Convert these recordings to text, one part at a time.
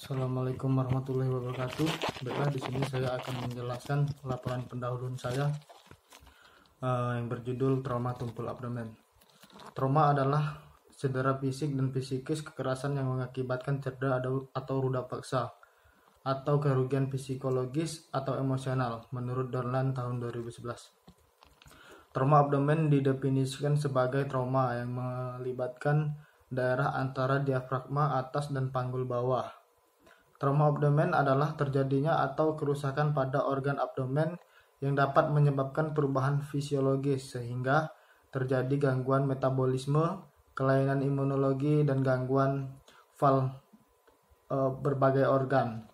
Assalamualaikum warahmatullahi wabarakatuh. Baiklah, di sini saya akan menjelaskan laporan pendahuluan saya yang berjudul trauma tumpul abdomen. Trauma adalah cedera fisik dan psikis, kekerasan yang mengakibatkan cedera atau ruda paksa atau kerugian psikologis atau emosional menurut Dorland tahun 2011. Trauma abdomen didefinisikan sebagai trauma yang melibatkan daerah antara diafragma atas dan panggul bawah. Trauma abdomen adalah terjadinya atau kerusakan pada organ abdomen yang dapat menyebabkan perubahan fisiologis sehingga terjadi gangguan metabolisme, kelainan imunologi, dan gangguan berbagai organ.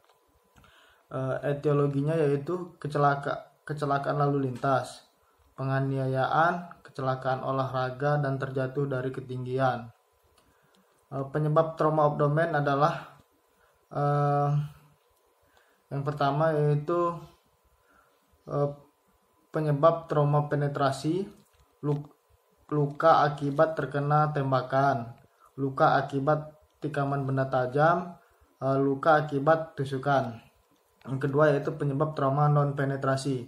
Etiologinya yaitu kecelakaan lalu lintas, penganiayaan, kecelakaan olahraga, dan terjatuh dari ketinggian. Penyebab trauma abdomen adalah yang pertama yaitu penyebab trauma penetrasi, luka akibat terkena tembakan, luka akibat tikaman benda tajam, luka akibat tusukan. Yang kedua yaitu penyebab trauma non penetrasi.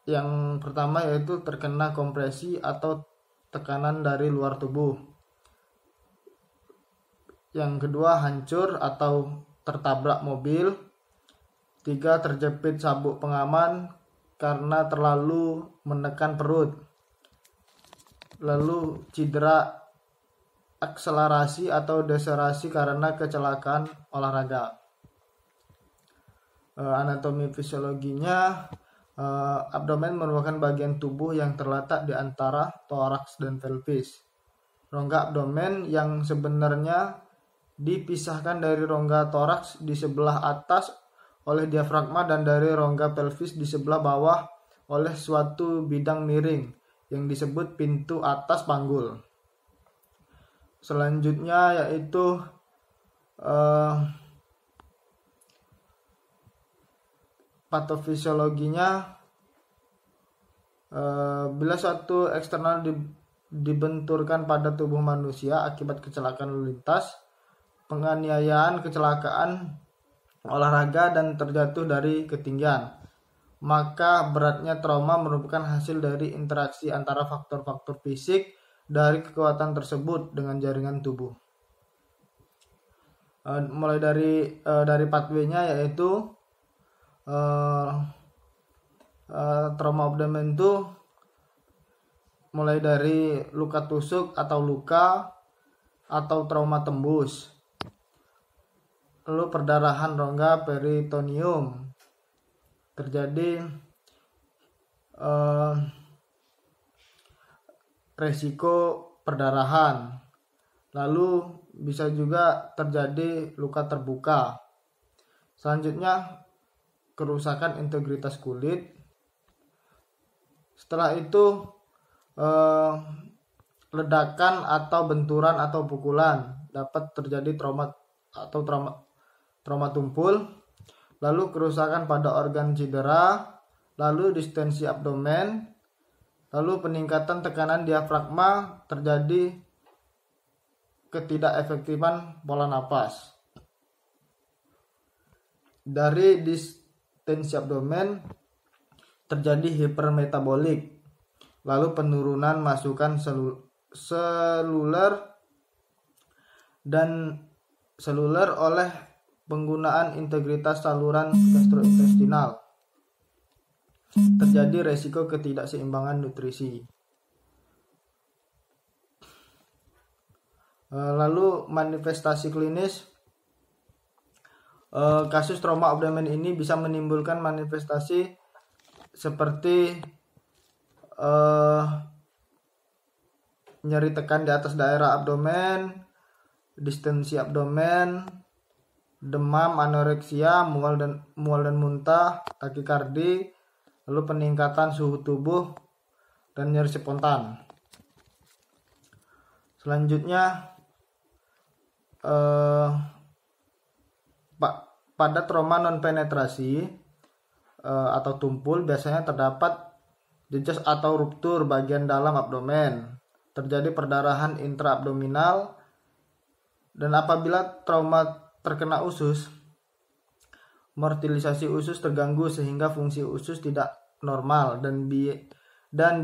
Yang pertama yaitu terkena kompresi atau tekanan dari luar tubuh. Yang kedua hancur atau tertabrak mobil. 3. Terjepit sabuk pengaman karena terlalu menekan perut. Lalu cedera akselerasi atau deselerasi karena kecelakaan olahraga. Anatomi fisiologinya, abdomen merupakan bagian tubuh yang terletak di antara toraks dan pelvis. Rongga abdomen yang sebenarnya dipisahkan dari rongga toraks di sebelah atas oleh diafragma dan dari rongga pelvis di sebelah bawah oleh suatu bidang miring yang disebut pintu atas panggul. Selanjutnya yaitu patofisiologinya. Bila suatu eksternal dibenturkan pada tubuh manusia akibat kecelakaan lalu lintas, penganiayaan, kecelakaan olahraga, dan terjatuh dari ketinggian, maka beratnya trauma merupakan hasil dari interaksi antara faktor-faktor fisik dari kekuatan tersebut dengan jaringan tubuh. Mulai dari pathway-nya yaitu trauma abdomen itu mulai dari luka tusuk atau luka atau trauma tembus, lalu perdarahan rongga peritoneum, terjadi resiko perdarahan, lalu bisa juga terjadi luka terbuka. Selanjutnya kerusakan integritas kulit. Setelah itu ledakan atau benturan atau pukulan dapat terjadi trauma tumpul, lalu kerusakan pada organ cedera, lalu distensi abdomen, lalu peningkatan tekanan diafragma, terjadi ketidakefektifan pola napas. Dari distensi abdomen terjadi hipermetabolik, lalu penurunan masukan seluler oleh penggunaan integritas saluran gastrointestinal. Terjadi resiko ketidakseimbangan nutrisi. Lalu manifestasi klinis. Kasus trauma abdomen ini bisa menimbulkan manifestasi seperti nyeri tekan di atas daerah abdomen, distensi abdomen, demam, anoreksia, mual dan muntah, takikardi, lalu peningkatan suhu tubuh, dan nyeri spontan. Selanjutnya pada trauma non penetrasi atau tumpul biasanya terdapat jejas atau ruptur bagian dalam abdomen, terjadi perdarahan intraabdominal, Dan apabila trauma terkena usus, motilisasi usus terganggu sehingga fungsi usus tidak normal dan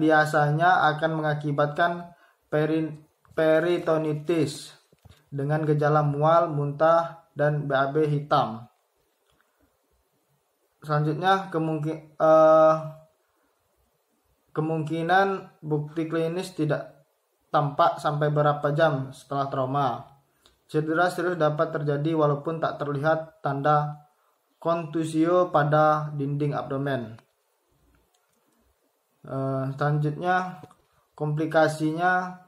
biasanya akan mengakibatkan peritonitis dengan gejala mual, muntah, dan BAB hitam. Selanjutnya kemungkinan bukti klinis tidak tampak sampai beberapa jam setelah trauma. Cedera serius dapat terjadi walaupun tak terlihat tanda kontusio pada dinding abdomen. Selanjutnya komplikasinya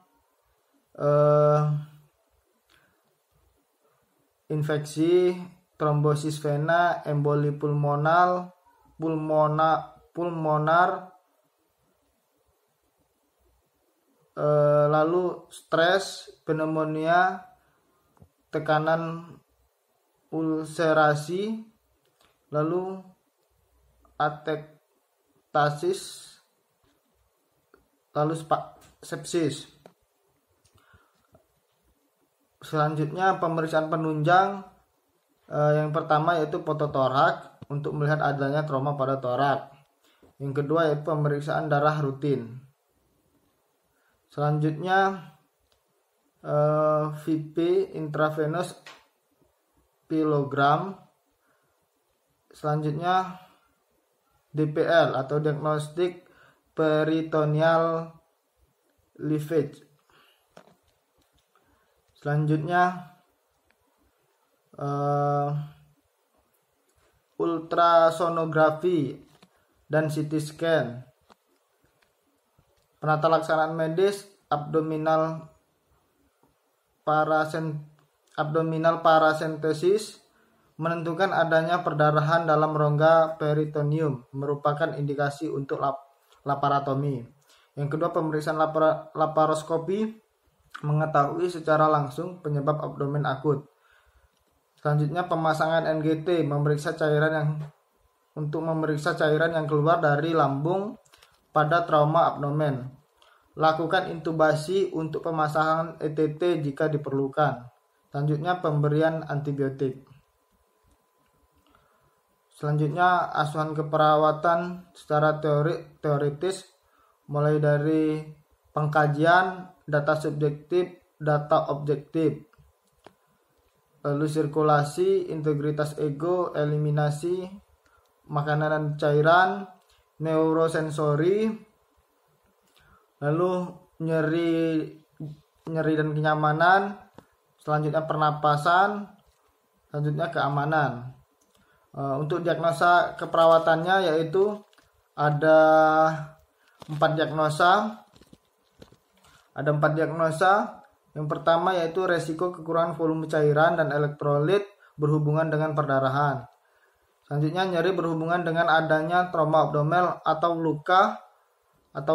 infeksi, trombosis vena, emboli pulmonar, lalu stres, pneumonia, tekanan ulserasi, lalu atektasis, lalu sepsis. Selanjutnya pemeriksaan penunjang, yang pertama yaitu fototorak untuk melihat adanya trauma pada torak. Yang kedua yaitu pemeriksaan darah rutin. Selanjutnya VP intravenous pilogram. Selanjutnya DPL atau diagnostik peritoneal leakage. Selanjutnya ultrasonografi dan CT scan. Penata laksanaan medis abdominal paracentesis menentukan adanya perdarahan dalam rongga peritoneum, merupakan indikasi untuk laparotomi. Yang kedua, pemeriksaan laparoskopi mengetahui secara langsung penyebab abdomen akut. Selanjutnya pemasangan NGT memeriksa cairan yang keluar dari lambung pada trauma abdomen. Lakukan intubasi untuk pemasangan ETT jika diperlukan. Selanjutnya pemberian antibiotik. Selanjutnya asuhan keperawatan secara teoritis mulai dari pengkajian, data subjektif, data objektif, lalu sirkulasi, integritas ego, eliminasi, makanan dan cairan, neurosensori, lalu nyeri dan kenyamanan, selanjutnya pernapasan, selanjutnya keamanan. Untuk diagnosa keperawatannya yaitu ada 4 diagnosa. Ada 4 diagnosa. Yang pertama yaitu resiko kekurangan volume cairan dan elektrolit berhubungan dengan perdarahan. Selanjutnya nyeri berhubungan dengan adanya trauma abdomen atau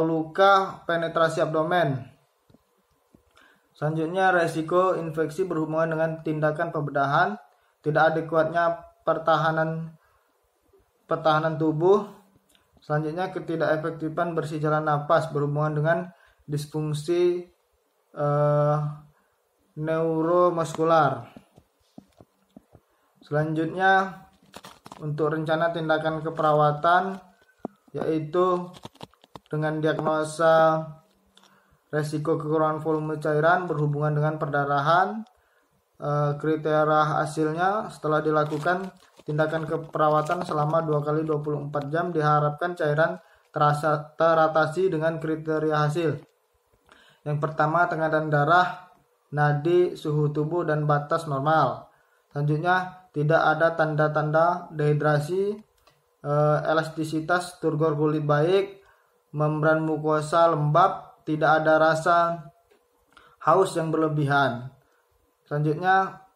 luka penetrasi abdomen. Selanjutnya resiko infeksi berhubungan dengan tindakan pembedahan, tidak adekuatnya pertahanan tubuh. Selanjutnya ketidakefektifan bersih jalan napas berhubungan dengan disfungsi neuromuskular. Selanjutnya untuk rencana tindakan keperawatan yaitu dengan diagnosa resiko kekurangan volume cairan berhubungan dengan perdarahan. Kriteria hasilnya setelah dilakukan tindakan keperawatan selama 2x24 jam diharapkan cairan teratasi dengan kriteria hasil. Yang pertama, tekanan darah, nadi, suhu tubuh, dan batas normal. Selanjutnya, tidak ada tanda-tanda dehidrasi, elastisitas turgor kulit baik, membran mukosa lembab, tidak ada rasa haus yang berlebihan. Selanjutnya,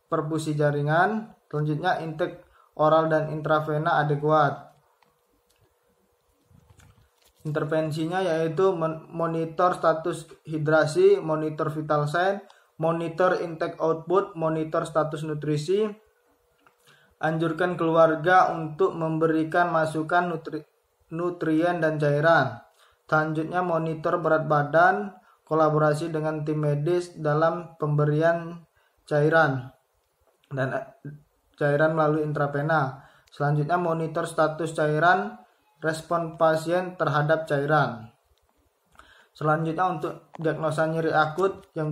perfusi jaringan. Selanjutnya, intake oral dan intravena adekuat. Intervensinya yaitu monitor status hidrasi, monitor vital sign, monitor intake output, monitor status nutrisi. Anjurkan keluarga untuk memberikan masukan nutrien dan cairan. Selanjutnya monitor berat badan, kolaborasi dengan tim medis dalam pemberian cairan melalui intravena. Selanjutnya monitor status cairan, respon pasien terhadap cairan. Selanjutnya untuk diagnosa nyeri akut yang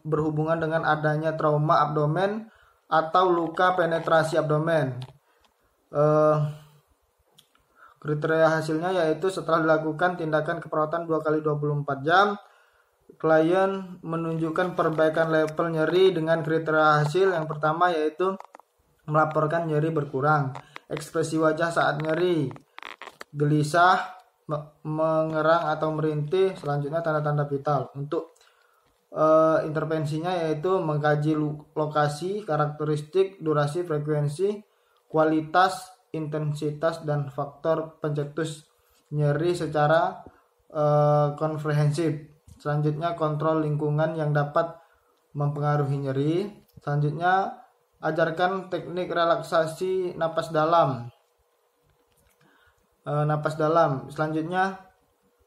berhubungan dengan adanya trauma abdomen atau luka penetrasi abdomen. Kriteria hasilnya yaitu setelah dilakukan tindakan keperawatan 2x24 jam, klien menunjukkan perbaikan level nyeri dengan kriteria hasil. Yang pertama yaitu melaporkan nyeri berkurang, ekspresi wajah saat nyeri, gelisah, mengerang atau merintih. Selanjutnya tanda-tanda vital. Untuk intervensinya yaitu mengkaji lokasi, karakteristik, durasi, frekuensi, kualitas, intensitas, dan faktor pencetus nyeri secara komprehensif. Selanjutnya kontrol lingkungan yang dapat mempengaruhi nyeri. Selanjutnya ajarkan teknik relaksasi napas dalam. Selanjutnya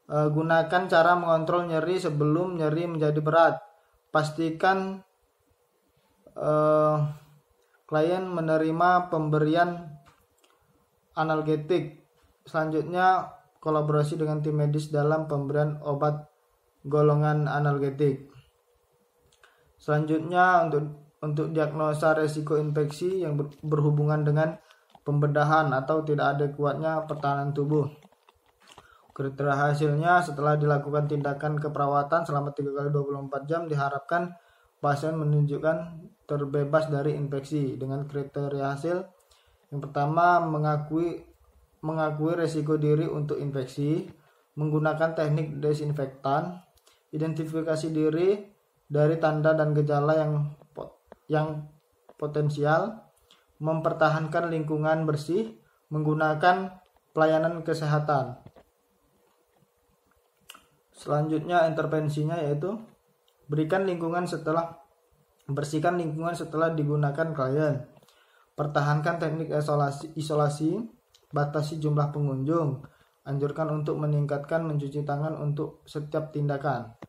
gunakan cara mengontrol nyeri sebelum nyeri menjadi berat. Pastikan klien menerima pemberian analgetik. Selanjutnya kolaborasi dengan tim medis dalam pemberian obat golongan analgetik. Selanjutnya untuk diagnosa resiko infeksi yang berhubungan dengan pembedahan atau tidak adekuatnya pertahanan tubuh. Kriteria hasilnya setelah dilakukan tindakan keperawatan selama 3x24 jam diharapkan pasien menunjukkan terbebas dari infeksi. Dengan kriteria hasil yang pertama mengakui resiko diri untuk infeksi, menggunakan teknik desinfektan, identifikasi diri dari tanda dan gejala yang potensial, mempertahankan lingkungan bersih, menggunakan pelayanan kesehatan. Selanjutnya intervensinya yaitu bersihkan lingkungan setelah digunakan klien. Pertahankan teknik isolasi, batasi jumlah pengunjung, anjurkan untuk meningkatkan mencuci tangan untuk setiap tindakan.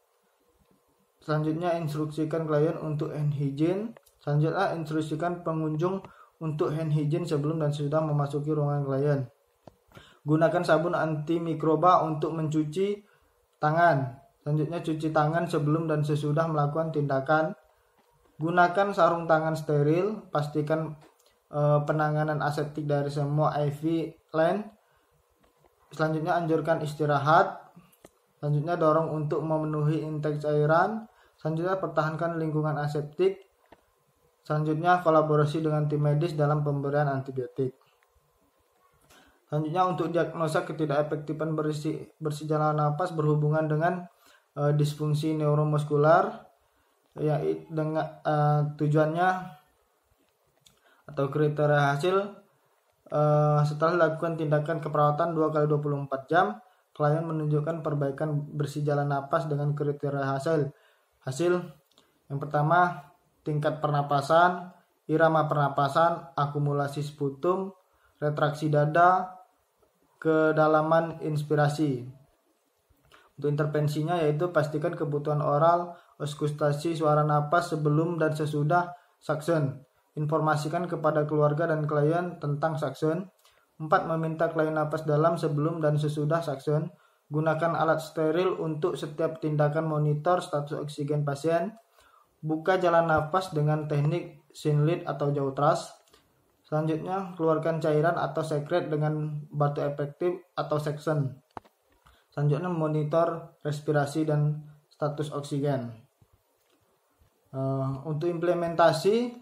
Selanjutnya instruksikan klien untuk hand hygiene. Selanjutnya instruksikan pengunjung untuk hand hygiene sebelum dan sesudah memasuki ruangan klien. Gunakan sabun antimikroba untuk mencuci tangan. Selanjutnya cuci tangan sebelum dan sesudah melakukan tindakan. Gunakan sarung tangan steril. Pastikan penanganan aseptik dari semua IV line. Selanjutnya anjurkan istirahat. Selanjutnya dorong untuk memenuhi intake cairan. Selanjutnya pertahankan lingkungan aseptik. Selanjutnya kolaborasi dengan tim medis dalam pemberian antibiotik. Selanjutnya untuk diagnosa ketidakefektifan bersih jalan napas berhubungan dengan disfungsi neuromuskular, yaitu dengan tujuannya atau kriteria hasil setelah dilakukan tindakan keperawatan 2x24 jam, klien menunjukkan perbaikan bersih jalan napas dengan kriteria hasil yang pertama tingkat pernapasan, irama pernapasan, akumulasi sputum, retraksi dada, kedalaman inspirasi. Untuk intervensinya yaitu pastikan kebutuhan oral, auskultasi suara napas sebelum dan sesudah suction. Informasikan kepada keluarga dan klien tentang suction. 4. Meminta klien napas dalam sebelum dan sesudah suction. Gunakan alat steril untuk setiap tindakan monitor status oksigen pasien. Buka jalan napas dengan teknik Sinlead atau jaw thrust. Selanjutnya, keluarkan cairan atau sekret dengan batu efektif atau suction. Selanjutnya, monitor respirasi dan status oksigen. Untuk implementasi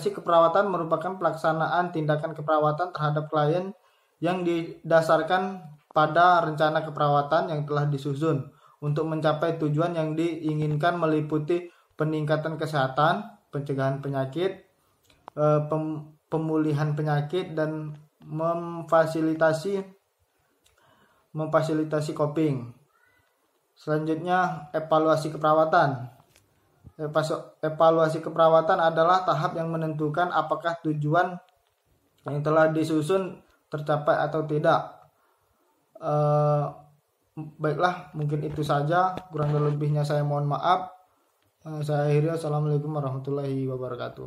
keperawatan merupakan pelaksanaan tindakan keperawatan terhadap klien yang didasarkan pada rencana keperawatan yang telah disusun untuk mencapai tujuan yang diinginkan, meliputi peningkatan kesehatan, pencegahan penyakit, pemulihan penyakit, dan memfasilitasi coping. Selanjutnya evaluasi keperawatan. Evaluasi keperawatan adalah tahap yang menentukan apakah tujuan yang telah disusun tercapai atau tidak. Baiklah, mungkin itu saja. Kurang lebihnya saya mohon maaf. Saya akhiri, assalamualaikum warahmatullahi wabarakatuh.